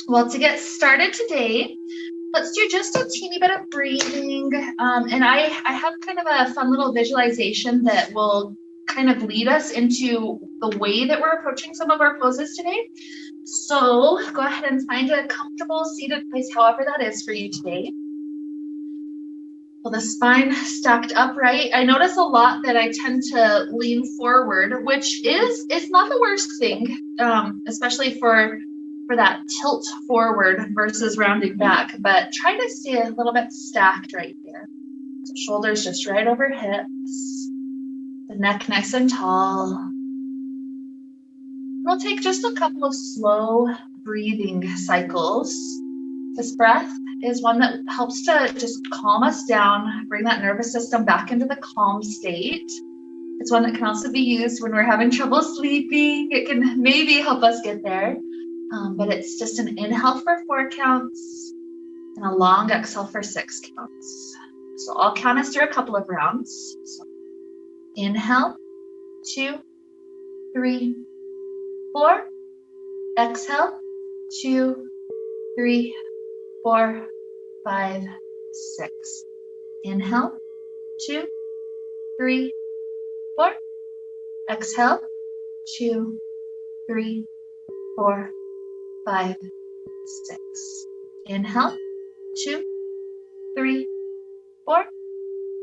Well, to get started today, let's do just a teeny bit of breathing. And I have kind of a fun little visualization that will kind of lead us into the way that we're approaching some of our poses today. So go ahead and find a comfortable seated place, however that is for you today. Well, the spine stacked upright. I notice a lot that I tend to lean forward, which is not the worst thing, especially for that tilt forward versus rounding back, but try to stay a little bit stacked right here. So shoulders just right over hips, the neck nice and tall. We'll take just a couple of slow breathing cycles. This breath is one that helps to just calm us down, bring that nervous system back into the calm state. It's one that can also be used when we're having trouble sleeping. It can maybe help us get there. But it's just an inhale for 4 counts and a long exhale for 6 counts. So I'll count us through a couple of rounds. So inhale, 2, 3, 4. Exhale, 2, 3, 4, 5, 6. Inhale, 2, 3, 4. Exhale, 2, 3, 4, 5, 6. Inhale, 2, 3, 4.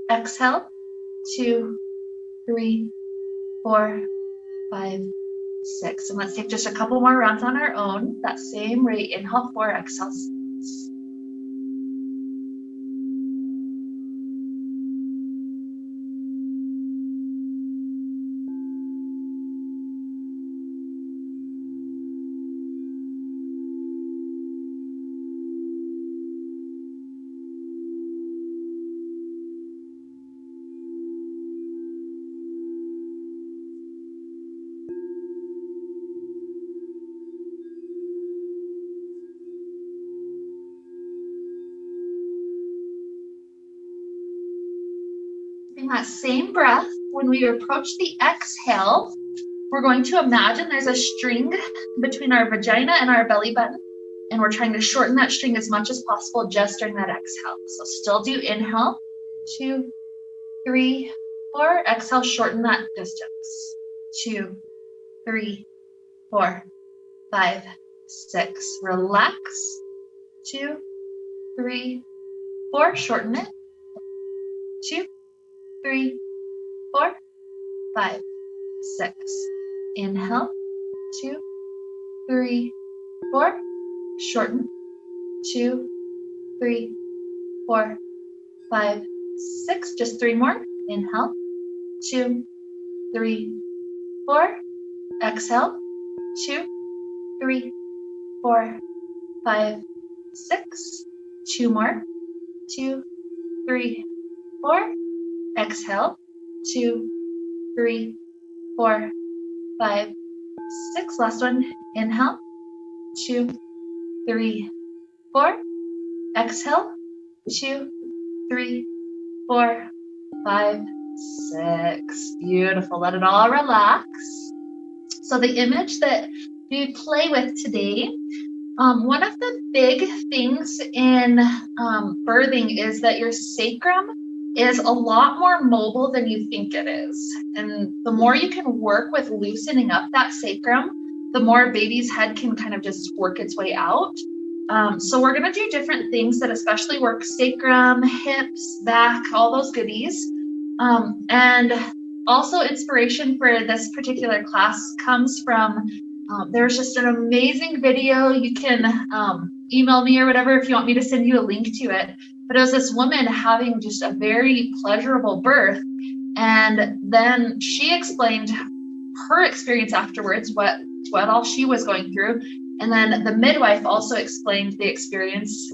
Exhale, 2, 3, 4, 5, 6. And let's take just a couple more rounds on our own. That same rate. Inhale 4, exhale 6. That same breath, when we approach the exhale, we're going to imagine there's a string between our vagina and our belly button, and we're trying to shorten that string as much as possible just during that exhale. So still do inhale, 2, 3, 4. Exhale, shorten that distance. 2, 3, 4, 5, 6. Relax. 2, 3, 4. Shorten it. 2, 3, 4, 5, 6. Inhale, 2, 3, 4. Shorten. 2, 3, 4, 5, 6. Just 3 more. Inhale, 2, 3, 4. Exhale, 2, 3, 4, 5, 6. 2 more. 2, 3, 4. Exhale, 2, 3, 4, 5, 6. Last one. Inhale, 2, 3, 4. Exhale, 2, 3, 4, 5, 6. Beautiful. Let it all relax. So the image that we play with today, one of the big things in birthing is that your sacrum is a lot more mobile than you think it is. And the more you can work with loosening up that sacrum, the more baby's head can kind of just work its way out. So we're gonna do different things that especially work sacrum, hips, back, all those goodies. And also inspiration for this particular class comes from, there's just an amazing video. You can email me or whatever if you want me to send you a link to it. But it was this woman having just a very pleasurable birth. And then she explained her experience afterwards, what all she was going through. And then the midwife also explained the experience.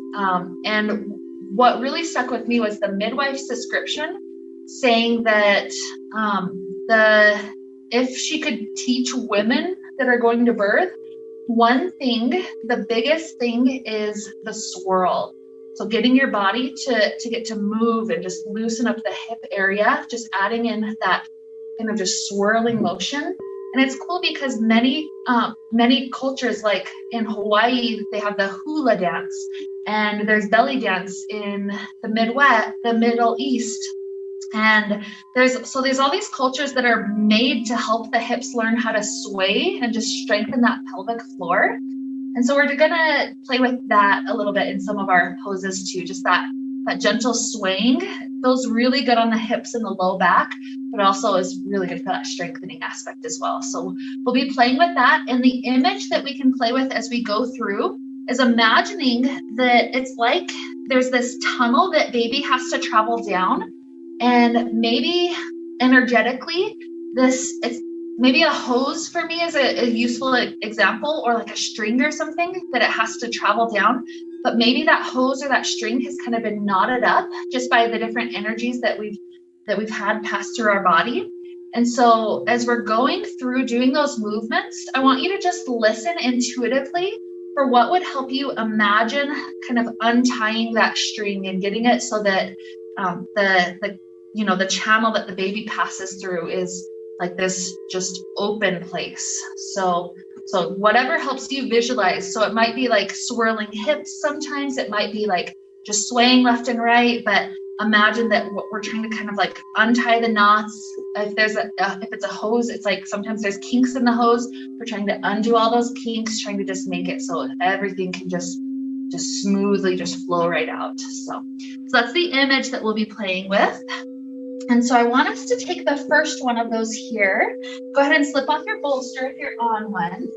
And what really stuck with me was the midwife's description saying that if she could teach women that are going to birth, one thing, the biggest thing is the swirl. So getting your body to get to move and just loosen up the hip area, just adding in that kind of just swirling motion And it's cool because many cultures, like in Hawaii, they have the hula dance, and there's belly dance in the Midwest, the Middle East. And there's all these cultures that are made to help the hips learn how to sway and just strengthen that pelvic floor. And so we're gonna play with that a little bit in some of our poses too, just that gentle swaying. Feels really good on the hips and the low back, but also is really good for that strengthening aspect as well. So we'll be playing with that. And the image that we can play with as we go through is imagining that it's like there's this tunnel that baby has to travel down, and maybe energetically, it's maybe a hose for me is a useful example, or like a string or something that it has to travel down. But maybe that hose or that string has kind of been knotted up just by the different energies that we've had pass through our body. And so as we're going through doing those movements, I want you to just listen intuitively for what would help you imagine kind of untying that string and getting it so that the channel that the baby passes through is like this just open place. So whatever helps you visualize. So it might be like swirling hips. Sometimes it might be like just swaying left and right, but imagine that we're trying to kind of like untie the knots. If it's a hose, it's like sometimes there's kinks in the hose. We're trying to undo all those kinks, trying to just make it so everything can just smoothly just flow right out. So that's the image that we'll be playing with. And so I want us to take the first one of those here. Go ahead and slip off your bolster if you're on one.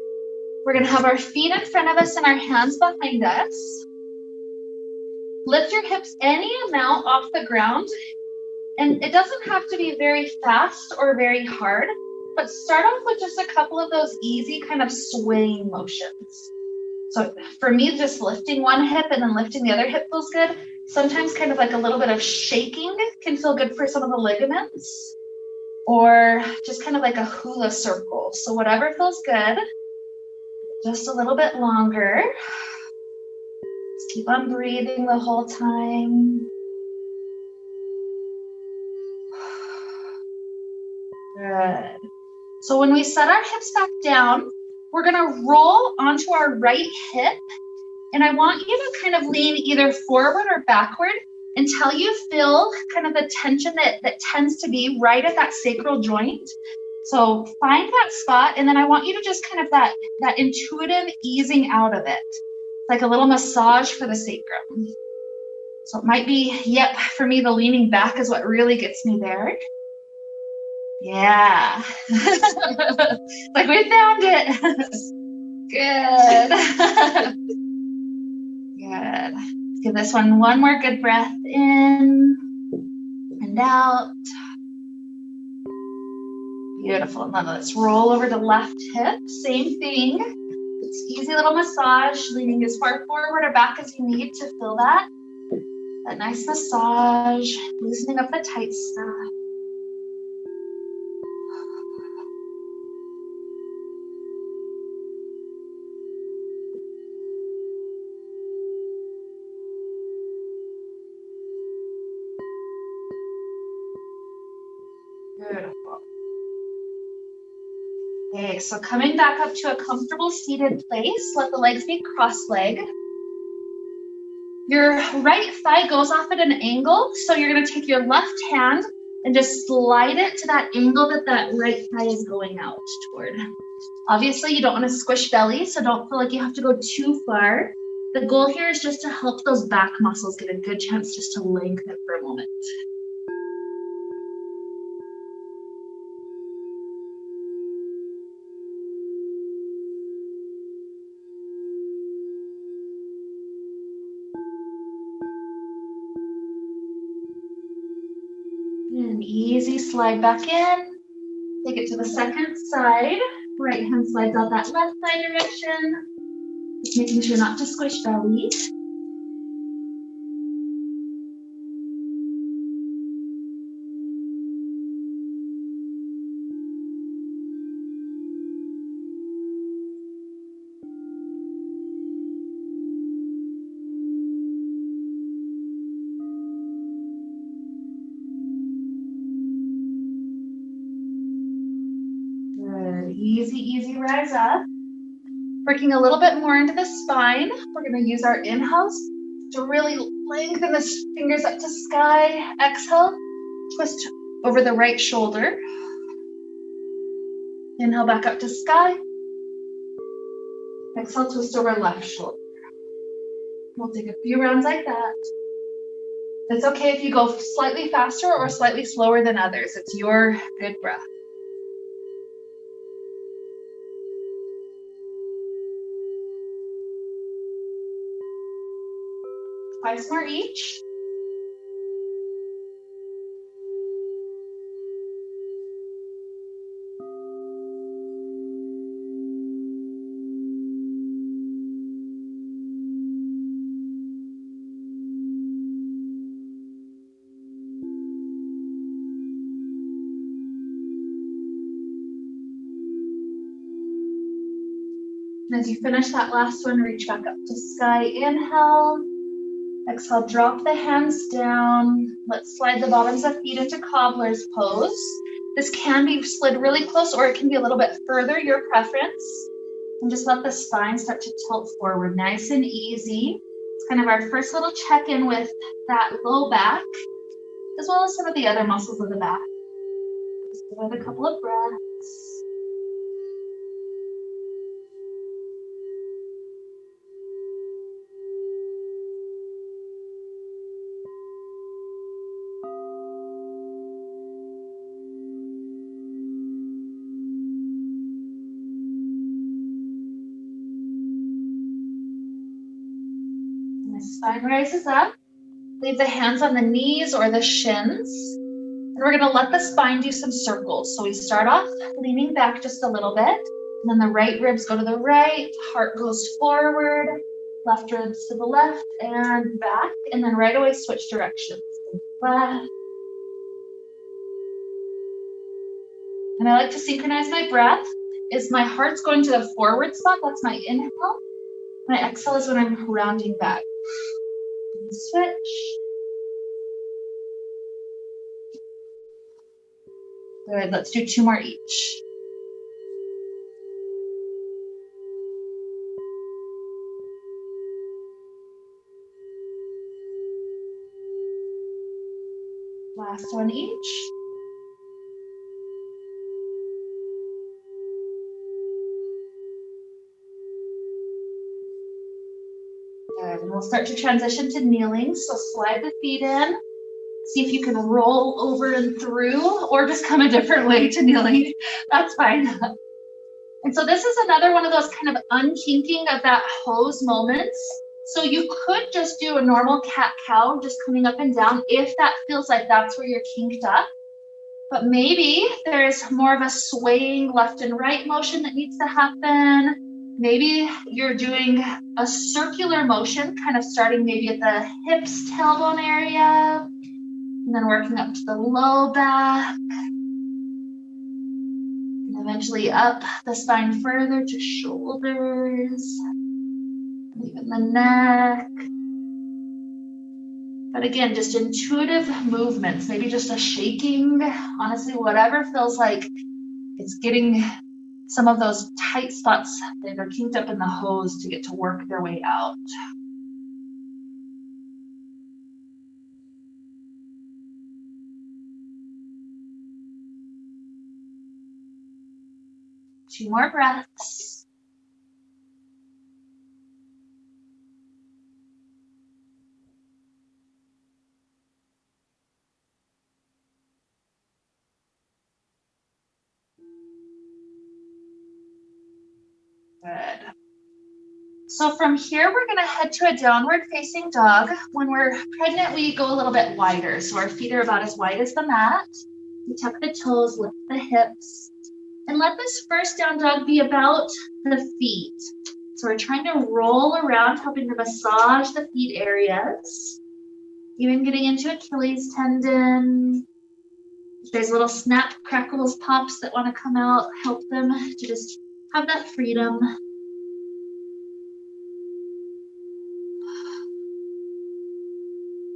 We're going to have our feet in front of us and our hands behind us. Lift your hips any amount off the ground. And it doesn't have to be very fast or very hard, but start off with just a couple of those easy kind of swaying motions. So for me, just lifting one hip and then lifting the other hip feels good. Sometimes kind of like a little bit of shaking can feel good for some of the ligaments, or just kind of like a hula circle. So whatever feels good, just a little bit longer. Just keep on breathing the whole time. Good. So when we set our hips back down, we're gonna roll onto our right hip. And I want you to kind of lean either forward or backward until you feel kind of the tension that tends to be right at that sacral joint. So find that spot, and then I want you to just kind of that intuitive easing out of it. It's like a little massage for the sacrum. So it might be, for me, the leaning back is what really gets me there. Yeah. Like we found it. Good. Good. Let's give this one more good breath in and out. Beautiful. Now let's roll over to left hip. Same thing. It's easy little massage, leaning as far forward or back as you need to feel that nice massage, loosening up the tight stuff. Beautiful. Okay, so coming back up to a comfortable seated place, let the legs be cross-legged. Your right thigh goes off at an angle, so you're going to take your left hand and just slide it to that angle that right thigh is going out toward. Obviously, you don't want to squish belly, so don't feel like you have to go too far. The goal here is just to help those back muscles get a good chance just to lengthen for a moment. And easy slide back in. Take it to the second side. Right hand slides out that left thigh direction. Just making sure not to squish belly. Good. Easy, easy rise up. Working a little bit more into the spine. We're going to use our inhales to really lengthen the fingers up to sky. Exhale, twist over the right shoulder. Inhale back up to sky. Exhale, twist over left shoulder. We'll take a few rounds like that. It's okay if you go slightly faster or slightly slower than others. It's your good breath. 5 more each. And as you finish that last one, reach back up to sky. Inhale. Exhale, drop the hands down. Let's slide the bottoms of feet into Cobbler's pose. This can be slid really close or it can be a little bit further, your preference. And just let the spine start to tilt forward, nice and easy. It's kind of our first little check-in with that low back, as well as some of the other muscles of the back. Just give it a couple of breaths. Spine rises up. Leave the hands on the knees or the shins. And we're going to let the spine do some circles. So we start off leaning back just a little bit. And then the right ribs go to the right. Heart goes forward. Left ribs to the left and back. And then right away switch directions. Left. And I like to synchronize my breath. Is my heart's going to the forward spot. That's my inhale. My exhale is when I'm rounding back. Switch. Good, let's do 2 more each. Last one each. Good, and we'll start to transition to kneeling. So slide the feet in. See if you can roll over and through, or just come a different way to kneeling. That's fine. And so this is another one of those kind of unkinking of that hose moments. So you could just do a normal cat-cow, just coming up and down, if that feels like that's where you're kinked up. But maybe there's more of a swaying left and right motion that needs to happen. Maybe you're doing a circular motion, kind of starting maybe at the hips, tailbone area, and then working up to the low back. And eventually up the spine further to shoulders, even the neck. But again, just intuitive movements, maybe just a shaking, honestly, whatever feels like it's getting some of those tight spots that are kinked up in the hose to get to work their way out. Two more breaths. Good. So from here, we're going to head to a downward facing dog. When we're pregnant, we go a little bit wider. So our feet are about as wide as the mat. We tuck the toes, lift the hips. And let this first down dog be about the feet. So we're trying to roll around, helping to massage the feet areas. Even getting into Achilles tendon. If there's little snap, crackles, pops that want to come out, help them to just have that freedom.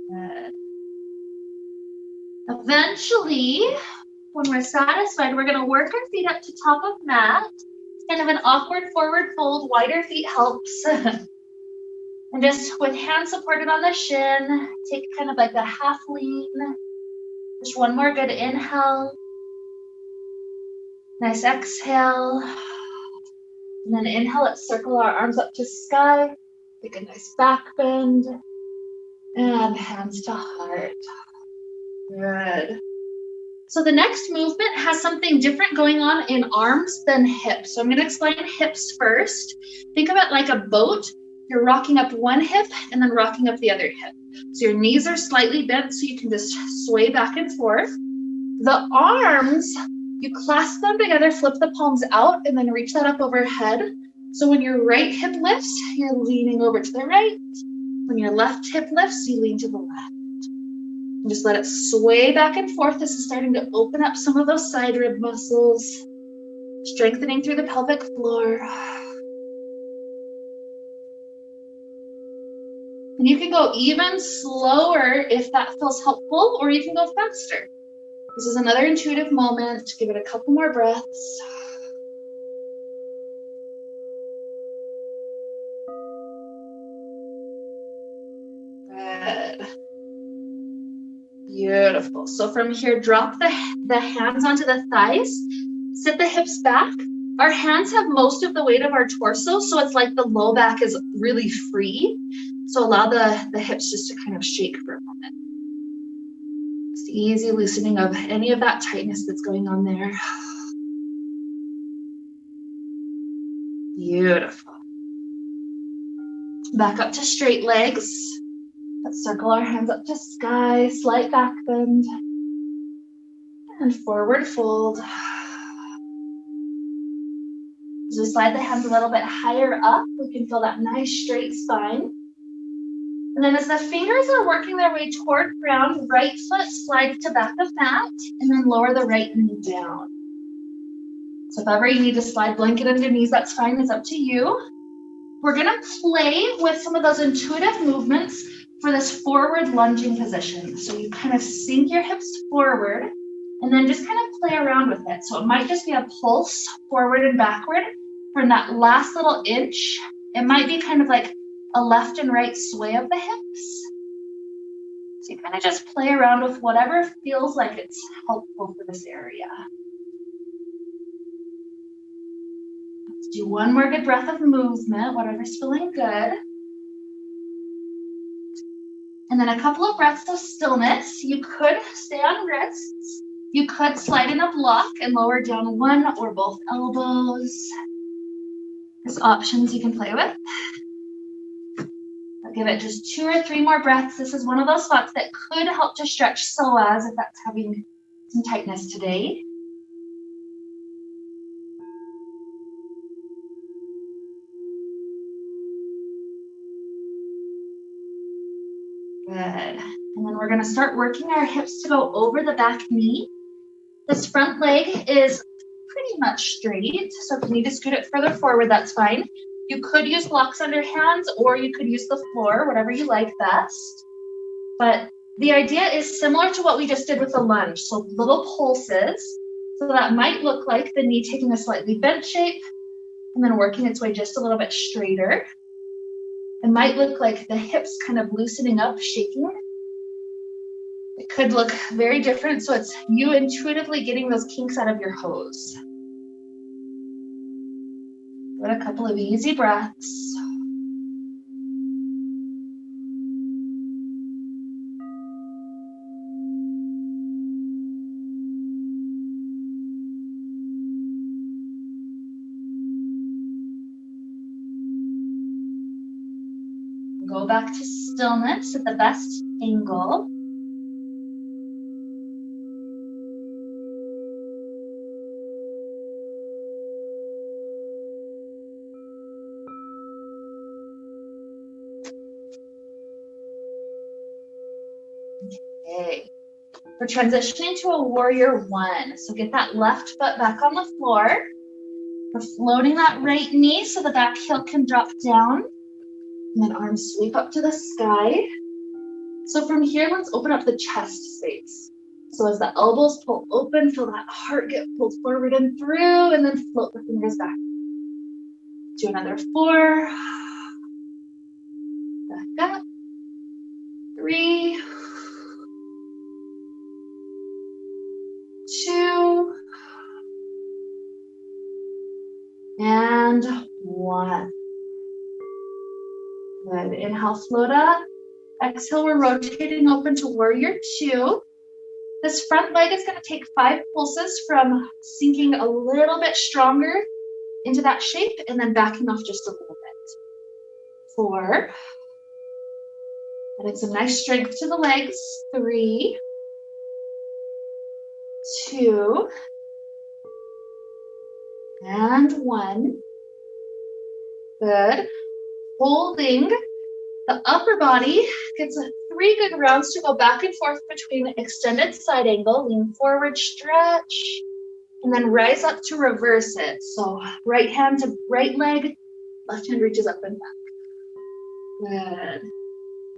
Good. Eventually, When we're satisfied, we're going to work our feet up to top of mat. It's kind of an awkward forward fold. Wider feet helps. And just with hands supported on the shin, take kind of like a half lean. Just one more good inhale. Nice exhale. And then inhale, let's circle our arms up to sky. Take a nice back bend. And hands to heart. Good. So the next movement has something different going on in arms than hips. So I'm going to explain hips first. Think of it like a boat. You're rocking up one hip and then rocking up the other hip. So your knees are slightly bent so you can just sway back and forth. The arms, you clasp them together, flip the palms out, and then reach that up overhead. So when your right hip lifts, you're leaning over to the right. When your left hip lifts, you lean to the left. And just let it sway back and forth. This is starting to open up some of those side rib muscles, strengthening through the pelvic floor. And you can go even slower if that feels helpful, or you can go faster. This is another intuitive moment. Give it a couple more breaths. Good. Beautiful. So from here, drop the hands onto the thighs. Sit the hips back. Our hands have most of the weight of our torso, so it's like the low back is really free. So allow the hips just to kind of shake for a moment. Just easy loosening of any of that tightness that's going on there. Beautiful. Back up to straight legs. Let's circle our hands up to sky, slight back bend, and forward fold. As we slide the hands a little bit higher up, we can feel that nice straight spine. And then as the fingers are working their way toward ground, right foot slides to back of mat, and then lower the right knee down. So if ever you need to slide blanket under knees, that's fine, it's up to you. We're gonna play with some of those intuitive movements for this forward lunging position. So you kind of sink your hips forward and then just kind of play around with it. So it might just be a pulse forward and backward from that last little inch. It might be kind of like a left and right sway of the hips. So you kind of just play around with whatever feels like it's helpful for this area. Let's do one more good breath of movement, whatever's feeling good. And then a couple of breaths of stillness. You could stay on wrists. You could slide in a block and lower down one or both elbows. There's options you can play with. I'll give it just 2 or 3 more breaths. This is one of those spots that could help to stretch psoas if that's having some tightness today. Good. And then we're going to start working our hips to go over the back knee. This front leg is pretty much straight. So if you need to scoot it further forward, that's fine. You could use blocks under hands, or you could use the floor, whatever you like best. But the idea is similar to what we just did with the lunge. So little pulses. So that might look like the knee taking a slightly bent shape and then working its way just a little bit straighter. It might look like the hips kind of loosening up, shaking. It could look very different. So it's you intuitively getting those kinks out of your hose. Give it a couple of easy breaths. Go back to stillness at the best angle. Okay, we're transitioning to a warrior one. So get that left foot back on the floor. We're floating that right knee so the back heel can drop down. And then arms sweep up to the sky. So from here, let's open up the chest space. So as the elbows pull open, feel that heart get pulled forward and through, and then float the fingers back. Do another 4. Back up. 3, 2, and 1. Good. Inhale, float up. Exhale, we're rotating open to warrior 2. This front leg is going to take 5 pulses from sinking a little bit stronger into that shape and then backing off just a little bit. 4. Adding some nice strength to the legs. 3, 2, and 1. Good. Holding. The upper body gets 3 good rounds to go back and forth between extended side angle, lean forward, stretch, and then rise up to reverse it. So right hand to right leg, left hand reaches up and back. Good.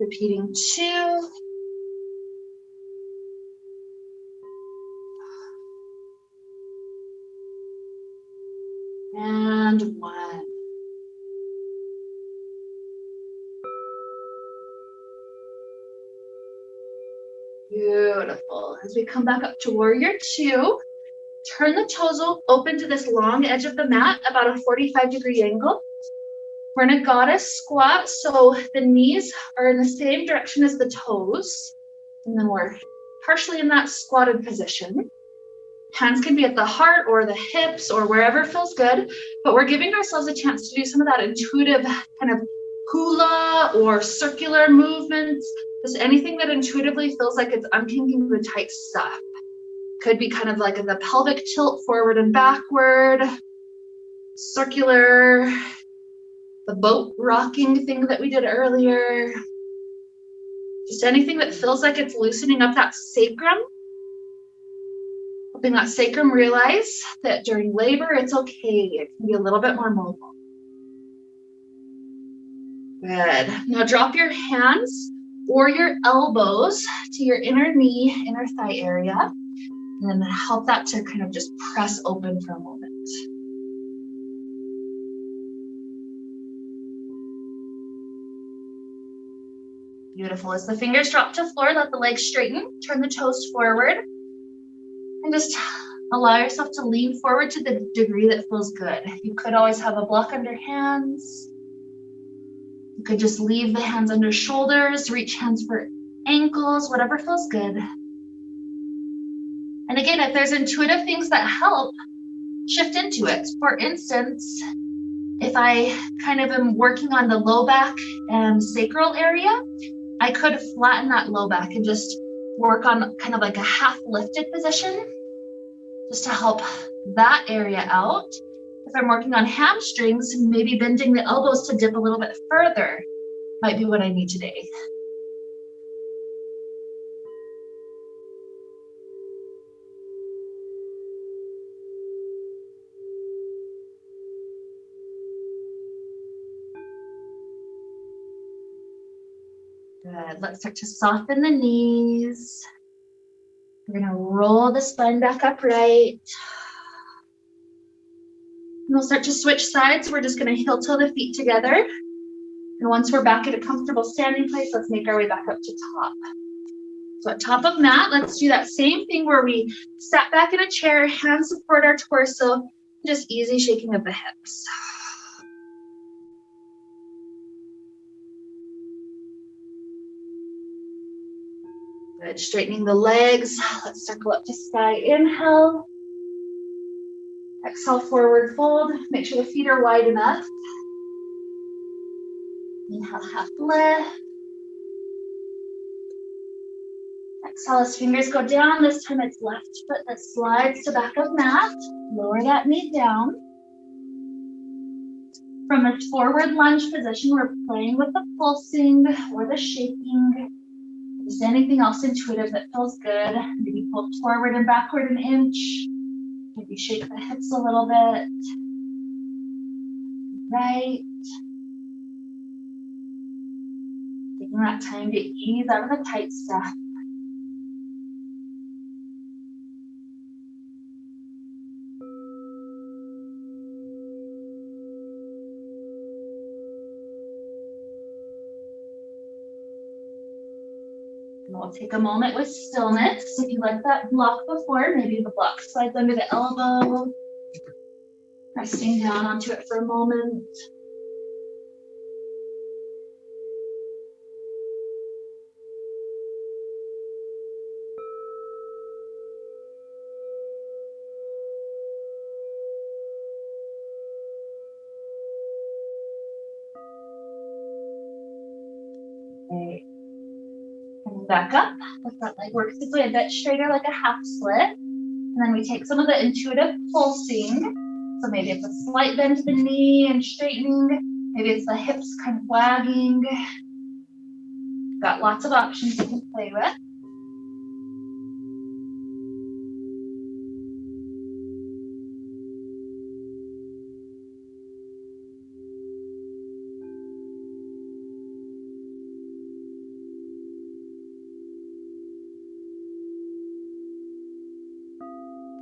Repeating 2. And 1. Beautiful. As we come back up to warrior 2, turn the toes open to this long edge of the mat, about a 45-degree angle. We're in a goddess squat, so the knees are in the same direction as the toes. And then we're partially in that squatted position. Hands can be at the heart or the hips or wherever feels good, but we're giving ourselves a chance to do some of that intuitive kind of hula or circular movements. Just anything that intuitively feels like it's unkinking the tight stuff. Could be kind of like the pelvic tilt forward and backward, circular, the boat rocking thing that we did earlier. Just anything that feels like it's loosening up that sacrum. Helping that sacrum realize that during labor, it's okay. It can be a little bit more mobile. Good. Now drop your hands or your elbows to your inner knee, inner thigh area, and then help that to kind of just press open for a moment. Beautiful. As the fingers drop to floor, let the legs straighten, turn the toes forward, and just allow yourself to lean forward to the degree that feels good. You could always have a block under hands. You could just leave the hands under shoulders, reach hands for ankles, whatever feels good. And again, if there's intuitive things that help, shift into it. For instance, if I kind of am working on the low back and sacral area, I could flatten that low back and just work on kind of like a half lifted position, just to help that area out. If I'm working on hamstrings, maybe bending the elbows to dip a little bit further might be what I need today. Good. Let's start to soften the knees. We're going to roll the spine back upright. And we'll start to switch sides. We're just going to heel toe the feet together. And once we're back at a comfortable standing place, let's make our way back up to top. So at top of mat, let's do that same thing where we sat back in a chair, hands support our torso, just easy shaking of the hips. Good, straightening the legs. Let's circle up to sky, inhale. Exhale, forward fold. Make sure the feet are wide enough. Inhale, half lift. Exhale as fingers go down. This time it's left foot that slides to back of mat. Lower that knee down. From a forward lunge position, we're playing with the pulsing or the shaking. Just anything else intuitive that feels good. Maybe pull forward and backward an inch. Maybe shake the hips a little bit. Right. Taking that time to ease out of the tight stuff. We'll take a moment with stillness. If you like that block before, maybe the block slides under the elbow. Resting down onto it for a moment. Okay. Coming back up, the front leg works its way a bit straighter like a half split. And then we take some of the intuitive pulsing. So maybe it's a slight bend to the knee and straightening. Maybe it's the hips kind of wagging. Got lots of options you can play with.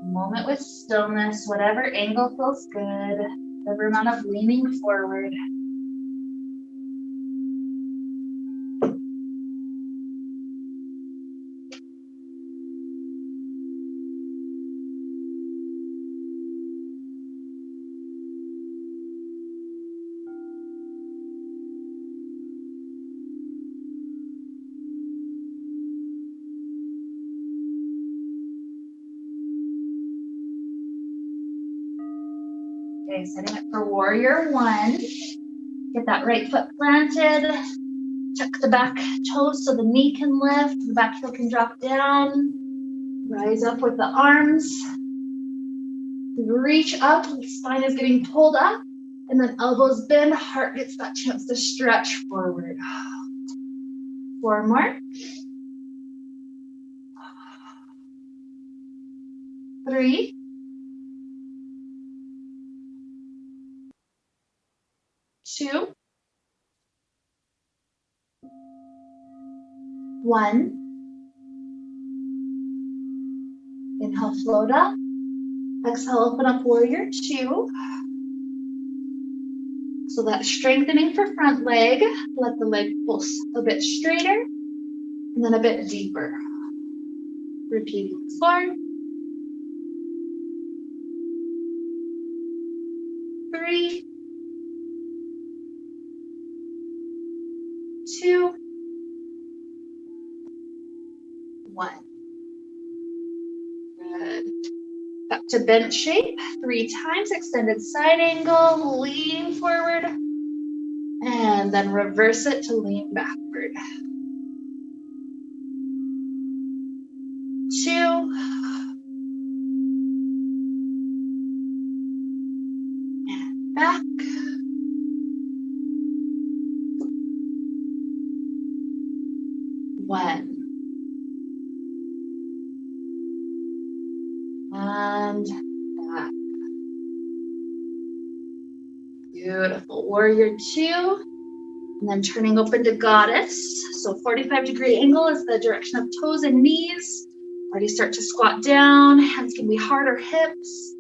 Moment with stillness, whatever angle feels good, whatever amount of leaning forward. Okay, setting it for warrior one. Get that right foot planted. Tuck the back toes so the knee can lift, the back heel can drop down. Rise up with the arms. Reach up, the spine is getting pulled up, and then elbows bend, heart gets that chance to stretch forward. 4 more. 3. 2. 1. Inhale, float up. Exhale, open up, warrior 2. So that strengthening for front leg. Let the leg pulse a bit straighter and then a bit deeper. Repeating 4. 3. 2. 1. Good. Back to bench shape 3 times, extended side angle, lean forward, and then reverse it to lean backward. 2. And back. 1. And back. Beautiful. Warrior 2. And then turning open to goddess. So 45-degree angle is the direction of toes and knees. Already start to squat down. Hands can be hard or hips.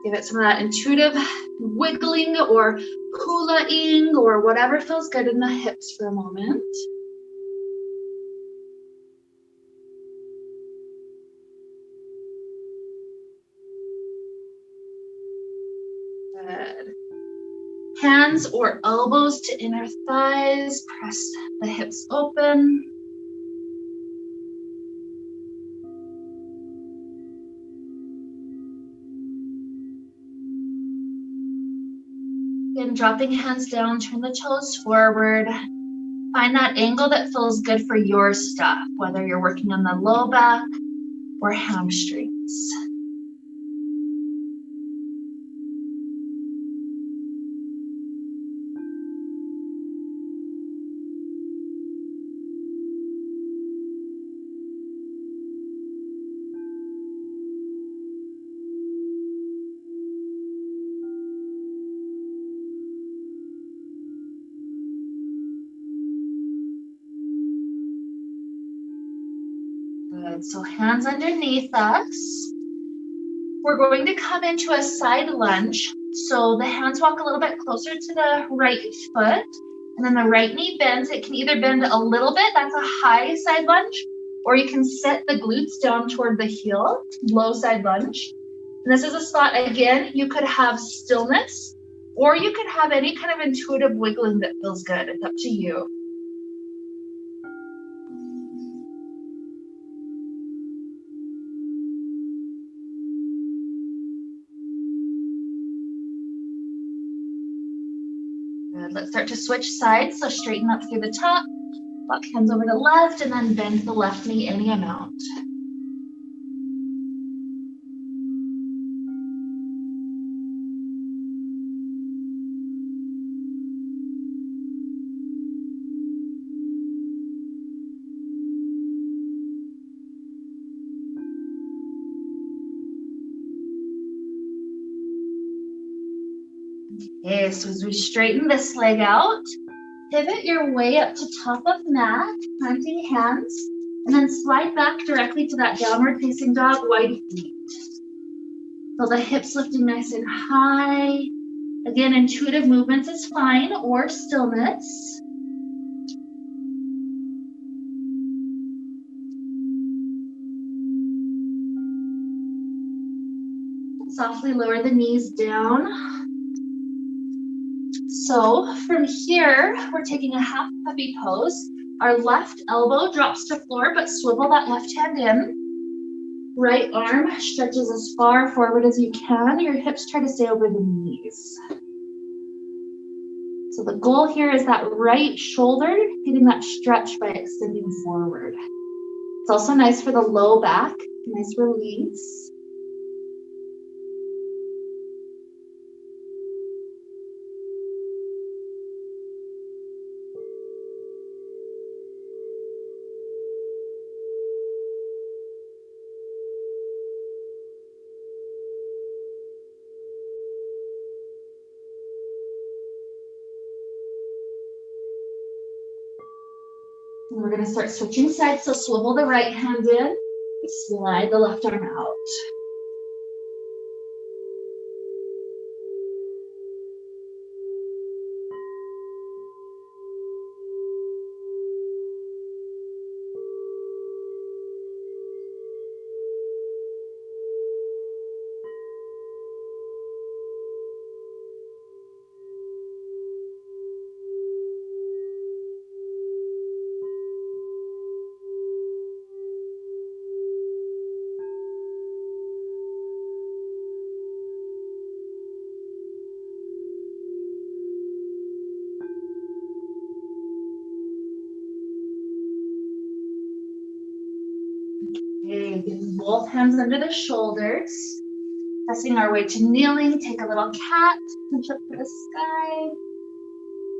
Give it some of that intuitive wiggling or hula-ing or whatever feels good in the hips for a moment. Good. Hands or elbows to inner thighs. Press the hips open. Again, dropping hands down, turn the toes forward. Find that angle that feels good for your stuff, whether you're working on the low back or hamstrings. Good, so hands underneath us. We're going to come into a side lunge. So the hands walk a little bit closer to the right foot, and then the right knee bends. It can either bend a little bit, that's a high side lunge, or you can sit the glutes down toward the heel, low side lunge. And this is a spot, again, you could have stillness, or you could have any kind of intuitive wiggling that feels good. It's up to you. Good. Let's start to switch sides. So straighten up through the top, walk hands over to left, and then bend the left knee any amount. Okay, so as we straighten this leg out, pivot your way up to top of mat, planting hands, and then slide back directly to that downward facing dog, wide feet. Feel the hips lifting nice and high. Again, intuitive movements is fine, or stillness. Softly lower the knees down. So from here, we're taking a half puppy pose. Our left elbow drops to floor, but swivel that left hand in. Right arm stretches as far forward as you can. Your hips try to stay over the knees. So the goal here is that right shoulder, getting that stretch by extending forward. It's also nice for the low back, nice release. And we're going to start switching sides. So swivel the right hand in, slide the left arm out. Okay, getting both hands under the shoulders. Pressing our way to kneeling. Take a little cat, punch up to the sky.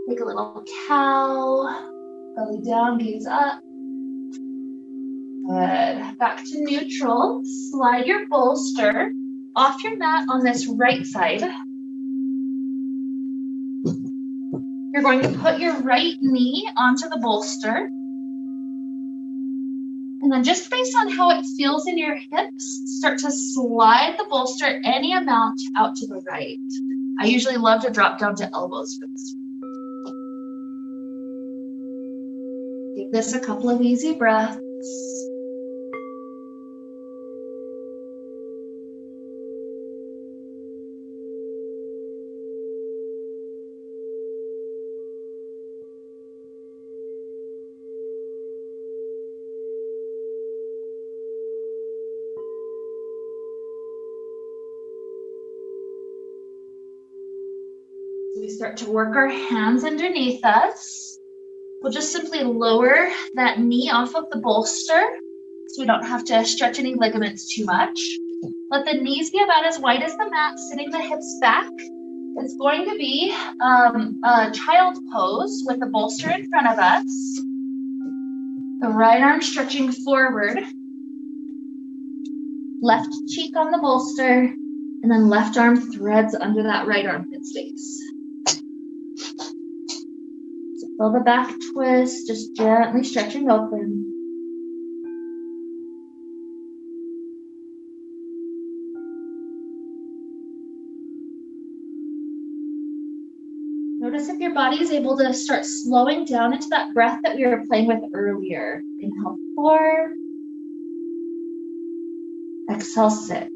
Take a little cow. Belly down, gaze up. Good. Back to neutral. Slide your bolster off your mat on this right side. You're going to put your right knee onto the bolster. And then just based on how it feels in your hips, start to slide the bolster any amount out to the right. I usually love to drop down to elbows for this. Give this a couple of easy breaths. We start to work our hands underneath us. We'll just simply lower that knee off of the bolster so we don't have to stretch any ligaments too much. Let the knees be about as wide as the mat, sitting the hips back. It's going to be a child pose with the bolster in front of us. The right arm stretching forward. Left cheek on the bolster, and then left arm threads under that right armpit space. So feel the back twist, just gently stretching open. Notice if your body is able to start slowing down into that breath that we were playing with earlier. Inhale 4, Exhale, 6.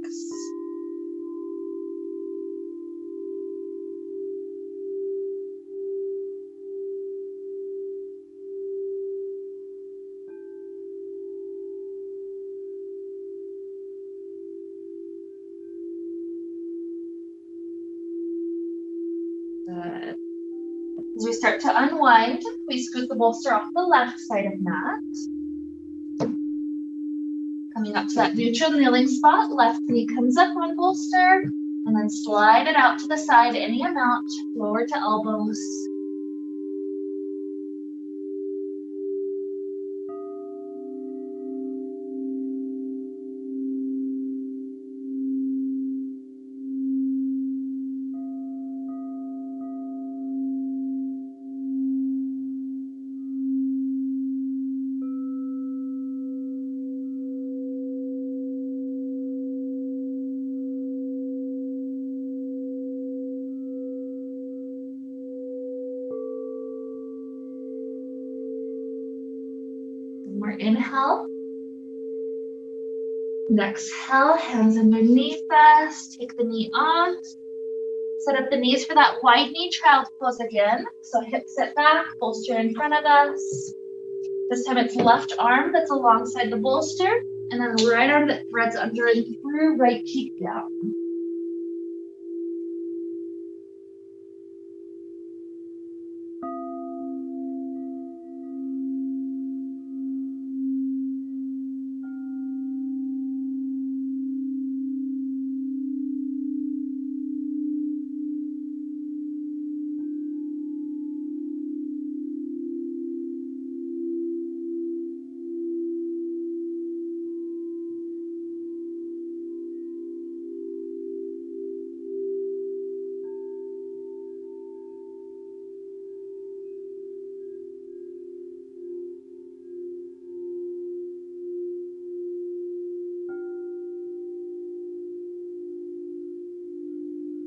Good. As we start to unwind, we scoot the bolster off the left side of mat. Coming up to that neutral kneeling spot, left knee comes up on bolster, and then slide it out to the side any amount, lower to elbows. One more inhale. And exhale, hands underneath us. Take the knee off. Set up the knees for that wide knee child pose again. So hips sit back, bolster in front of us. This time it's left arm that's alongside the bolster, and then right arm that threads under and through, right cheek down.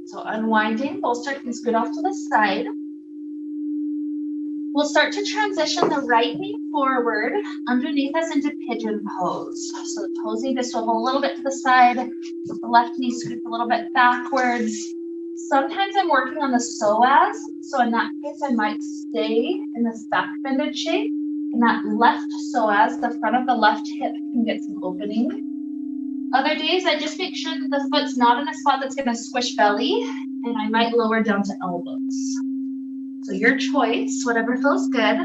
So unwinding, bolster can scoot off to the side. We'll start to transition the right knee forward underneath us into pigeon pose. So the toes need to swivel a little bit to the side. The left knee scoots a little bit backwards. Sometimes I'm working on the psoas. So in that case, I might stay in this back bended shape. And that left psoas, the front of the left hip, can get some opening. Other days, I just make sure that the foot's not in a spot that's going to squish belly, and I might lower down to elbows. So your choice, whatever feels good.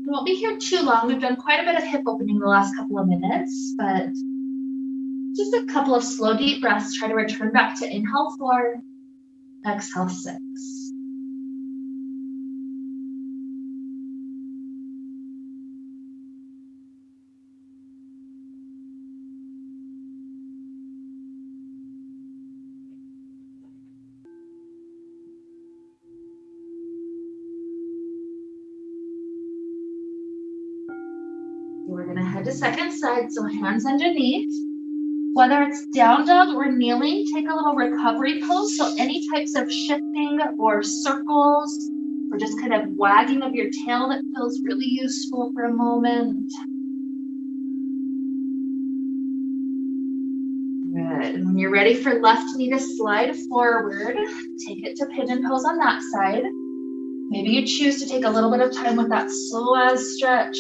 We won't be here too long. We've done quite a bit of hip opening the last couple of minutes, but just a couple of slow, deep breaths. Try to return back to inhale 4, exhale 6. We're going to head to second side, so hands underneath. Whether it's down dog or kneeling, take a little recovery pose. So any types of shifting or circles or just kind of wagging of your tail that feels really useful for a moment. Good. And when you're ready for left knee to slide forward, take it to pigeon pose on that side. Maybe you choose to take a little bit of time with that psoas stretch.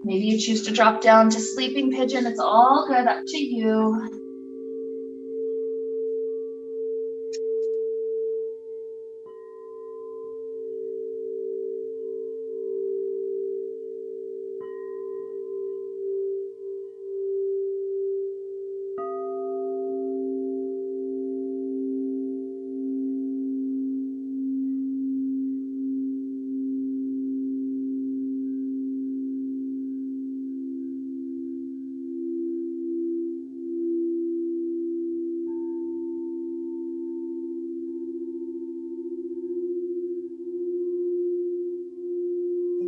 Maybe you choose to drop down to sleeping pigeon. It's all good, up to you.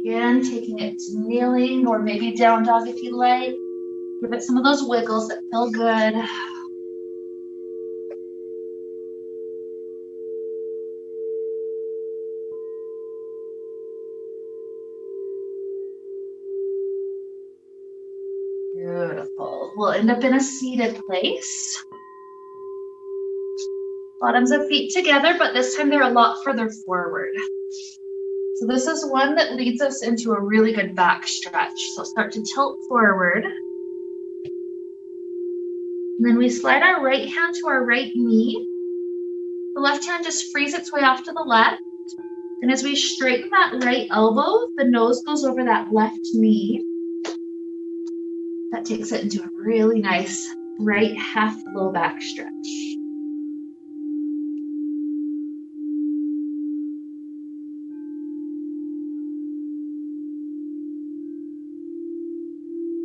Again, taking it to kneeling or maybe down dog if you like. Give it some of those wiggles that feel good. Beautiful. We'll end up in a seated place. Bottoms of feet together, but this time they're a lot further forward. So this is one that leads us into a really good back stretch. So start to tilt forward. And then we slide our right hand to our right knee. The left hand just frees its way off to the left. And as we straighten that right elbow, the nose goes over that left knee. That takes it into a really nice right half low back stretch.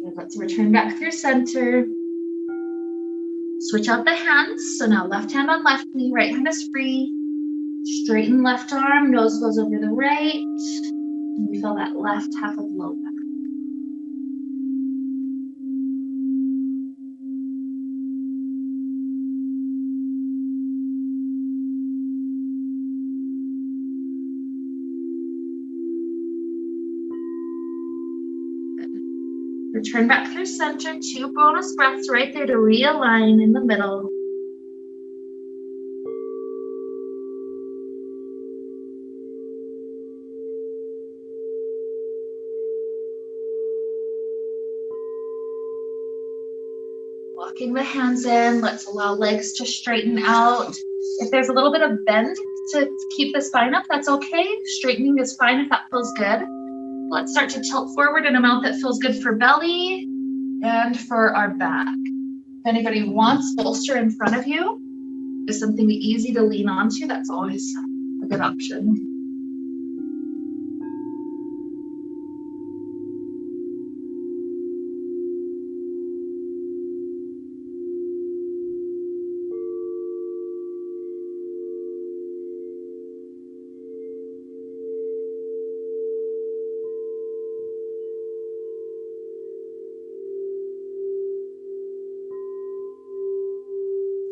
And let's return back through center. Switch out the hands. So now left hand on left knee, right hand is free. Straighten left arm, nose goes over the right. And we feel that left half of low back. Return back through center, 2 bonus breaths right there to realign in the middle. Walking the hands in, let's allow legs to straighten out. If there's a little bit of bend to keep the spine up, that's okay. Straightening is fine if that feels good. Let's start to tilt forward in an amount that feels good for belly and for our back. If anybody wants bolster in front of you, is something easy to lean onto, that's always a good option.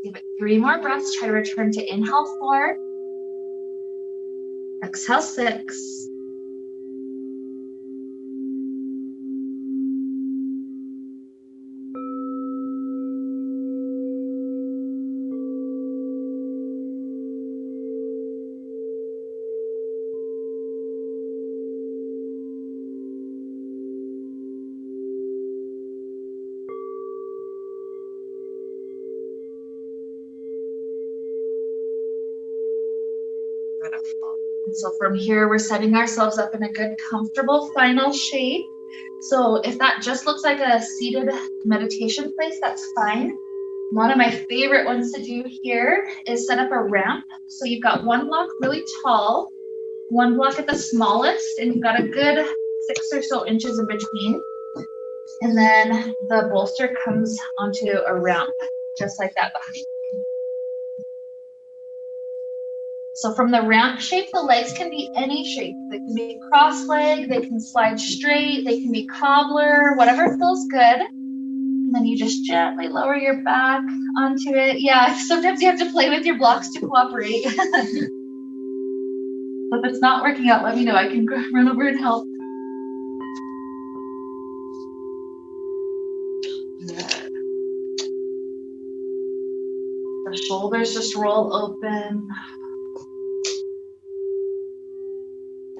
Give it 3 more breaths. Try to return to inhale 4. Exhale 6. And so from here, we're setting ourselves up in a good, comfortable final shape. So if that just looks like a seated meditation place, that's fine. One of my favorite ones to do here is set up a ramp. So you've got one block really tall, one block at the smallest, and you've got a good 6 or so inches in between. And then the bolster comes onto a ramp, just like that behind. So from the ramp shape, the legs can be any shape. They can be cross-legged, they can slide straight, they can be cobbler, whatever feels good. And then you just gently lower your back onto it. Yeah, sometimes you have to play with your blocks to cooperate. So if it's not working out, let me know. I can run over and help. Good. The shoulders just roll open.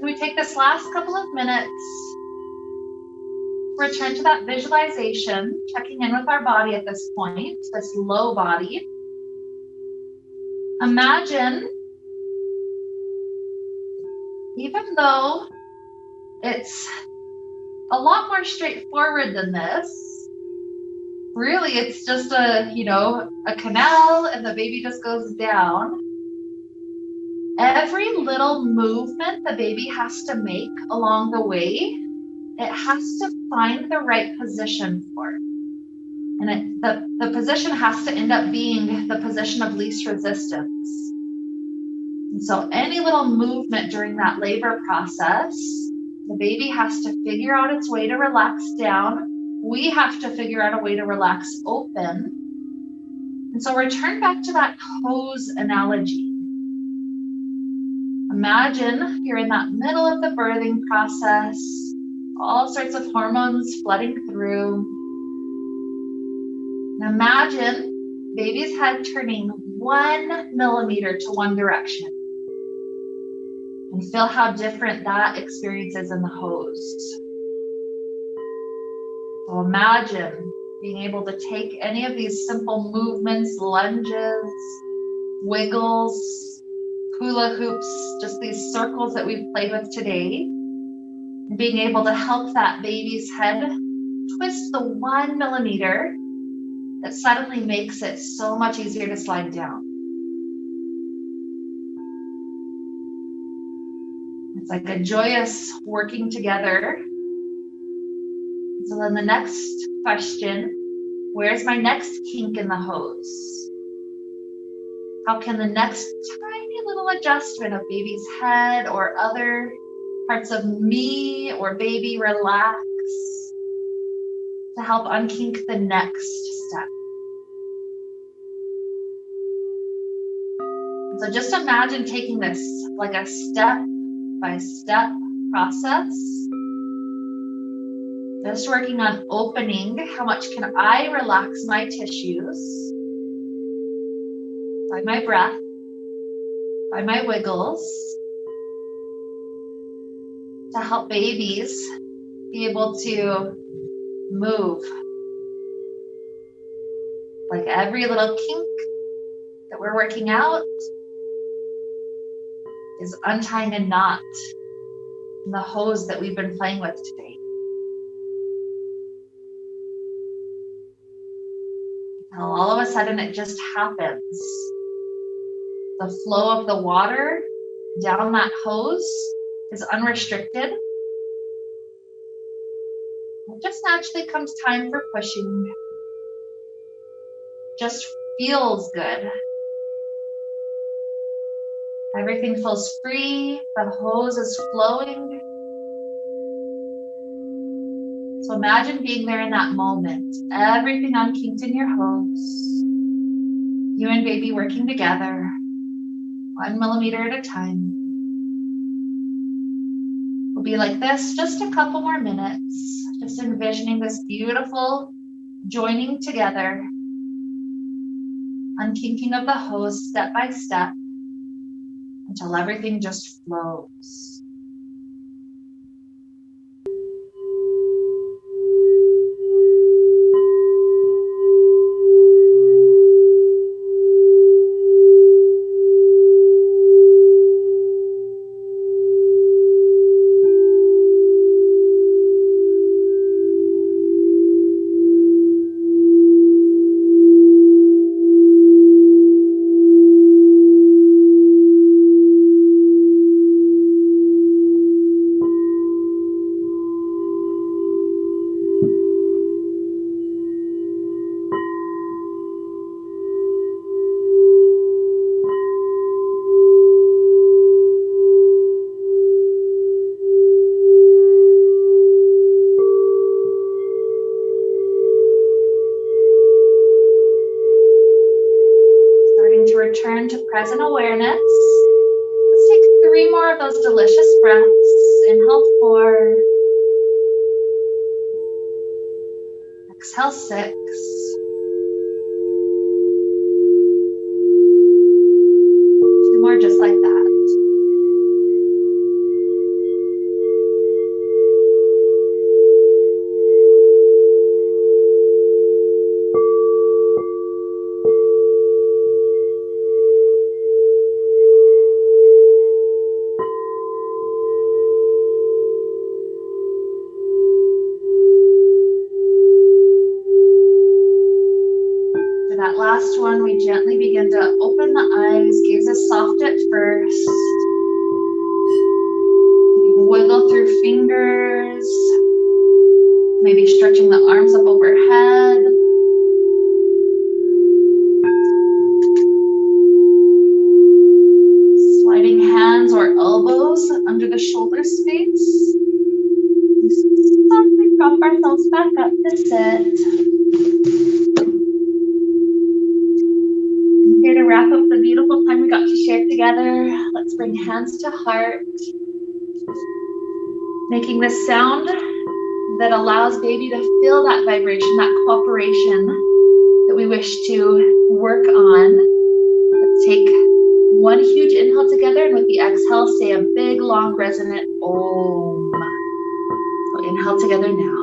We take this last couple of minutes, return to that visualization, checking in with our body at this point, this low body. Imagine, even though it's a lot more straightforward than this, really it's just a canal and the baby just goes down. Every little movement the baby has to make along the way, it has to find the right position for. And the position has to end up being the position of least resistance. And so any little movement during that labor process, the baby has to figure out its way to relax down. We have to figure out a way to relax open. And so return back to that pose analogy. Imagine you're in that middle of the birthing process, all sorts of hormones flooding through. And imagine baby's head turning 1 millimeter to one direction. And feel how different that experience is in the hose. So imagine being able to take any of these simple movements, lunges, wiggles, hula hoops, just these circles that we've played with today, and being able to help that baby's head twist the 1 millimeter that suddenly makes it so much easier to slide down. It's like a joyous working together. So then the next question, where's my next kink in the hose? How can the next tiny little adjustment of baby's head or other parts of me or baby relax to help unkink the next step? So just imagine taking this like a step-by-step process. Just working on opening. How much can I relax my tissues? By my breath, by my wiggles, to help babies be able to move. Like every little kink that we're working out is untying a knot in the hose that we've been playing with today. And all of a sudden it just happens. The flow of the water down that hose is unrestricted. It just naturally comes time for pushing. Just feels good. Everything feels free. The hose is flowing. So imagine being there in that moment. Everything unkinked in your hose. You and baby working together, 1 millimeter at a time. We'll be like this just a couple more minutes. Just envisioning this beautiful joining together. Unkinking of the hose step by step until everything just flows. Return to present awareness. Let's take 3 more of those delicious breaths. Inhale 4. Exhale 6. 2 more just like that. That last one, we gently begin to open the eyes, gaze is soft at first. You can wiggle through fingers, maybe stretching the arms up overhead. Sliding hands or elbows under the shoulder space. Softly prop ourselves back up to sit. Here to wrap up the beautiful time we got to share together, let's bring hands to heart, making this sound that allows baby to feel that vibration, that cooperation that that we wish to work on. Let's take one huge inhale together, and with the exhale, say a big, long, resonant Om. So inhale together now.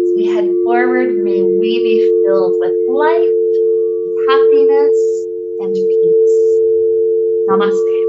As we head forward, may we be filled with light, happiness, and peace. Namaste.